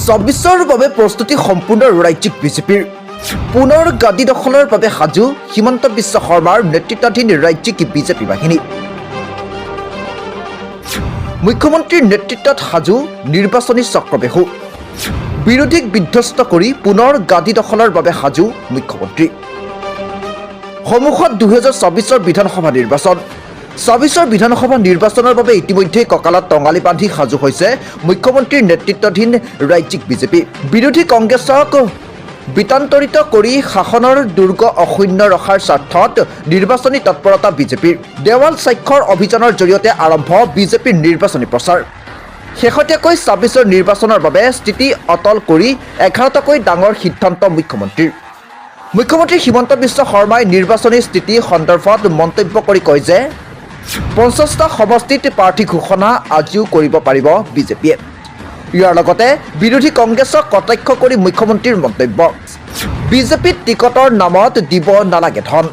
২৬ৰ বাবে প্ৰস্তুতি সম্পূৰ্ণ ৰাজ্যিক বিজেপিৰ পুনৰ গাদী দখলৰ বাবে সাজু হিমন্ত বিশ্ব শৰ্মাৰ নেতৃত্বাধীন ৰাজ্যিক বিজেপি বাহিনী মুখ্যমন্ত্ৰীৰ নেতৃত্বত সাজু নিৰ্বাচনী চক্ৰবেহু বিৰোধীক বিধ্বস্ত কৰি পুনৰ গাদী দখলৰ বাবে সাজু মুখ্যমন্ত্ৰী সন্মুখত ২০২৪ৰ বিধানসভা নিৰ্বাচন ২৪ৰ বিধানসভা নিৰ্বাচনৰ বাবে ইতিমধ্যে কঁকালত টঙালি বান্ধি সাজু হৈছে মুখ্যমন্ত্ৰীৰ নেতৃত্বাধীন ৰাজ্যিক বিজেপি বিৰোধী কংগ্ৰেছক বিতান্তৰিত কৰি শাসনৰ দুৰ্গ অক্ষুণ্ণ ৰখাৰ স্বাৰ্থত নিৰ্বাচনী তৎপৰতা বিজেপিৰ দেৱাল স্বাক্ষৰ অভিযানৰ জৰিয়তে আৰম্ভ বিজেপিৰ নিৰ্বাচনী প্ৰচাৰ শেহতীয়াকৈ ২৬ৰ নিৰ্বাচনৰ বাবে স্থিতি অটল কৰি ১১টাকৈ ডাঙৰ সিদ্ধান্ত মুখ্যমন্ত্ৰী হিমন্ত বিশ্ব শৰ্মাই নিৰ্বাচনী স্থিতি সন্দৰ্ভত মন্তব্য কৰি কয় যে ৫০টা সমষ্টিত প্ৰাৰ্থী ঘোষণা আজিও কৰিব পাৰিব বিজেপিয়ে ইয়াৰ লগতে বিৰোধী কংগ্ৰেছক কটাক্ষ কৰি মুখ্যমন্ত্ৰীৰ মন্তব্য বিজেপিত টিকটৰ নামত দিব নালাগে ধন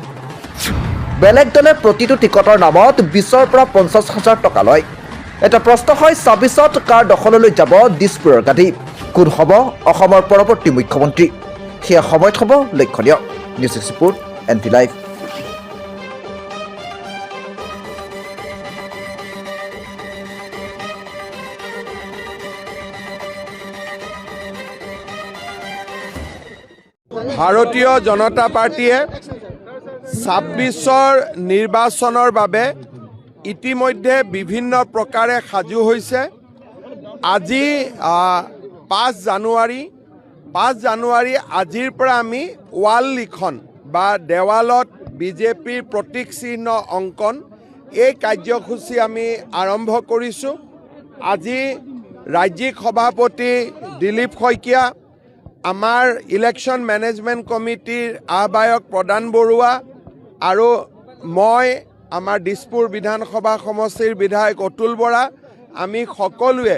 বেলেগ দলে প্ৰতিটো টিকটৰ নামত ২০ৰ পৰা ৫০,০০০ টকা লয় এটা প্ৰশ্ন হয় ২৬ত কাৰ দখললৈ যাব দিছপুৰৰ গাদী কোন হ'ব অসমৰ পৰৱৰ্তী মুখ্যমন্ত্ৰী সেয়া সময়ত হ'ব লক্ষণীয় নিউজ ৰিপৰ্ট NV লাইভ ভাৰতীয় জনতা পাৰ্টিয়ে ২৬ৰ নিৰ্বাচনৰ বাবে ইতিমধ্যে বিভিন্ন প্ৰকাৰে সাজু হৈছে আজি ৫ জানুৱাৰী আজিৰ পৰা আমি ৱাল লিখন বা দেৱালত বিজেপিৰ প্ৰতীক চিহ্ন অংকন এই কাৰ্যসূচী আমি আৰম্ভ কৰিছোঁ আজি ৰাজ্যিক সভাপতি দিলীপ শইকীয়া আমাৰ ইলেকশ্যন মেনেজমেণ্ট কমিটিৰ আহ্বায়ক প্ৰদান বৰুৱা আৰু মই আমাৰ দিছপুৰ বিধানসভা সমষ্টিৰ বিধায়ক অতুল বৰা আমি সকলোৱে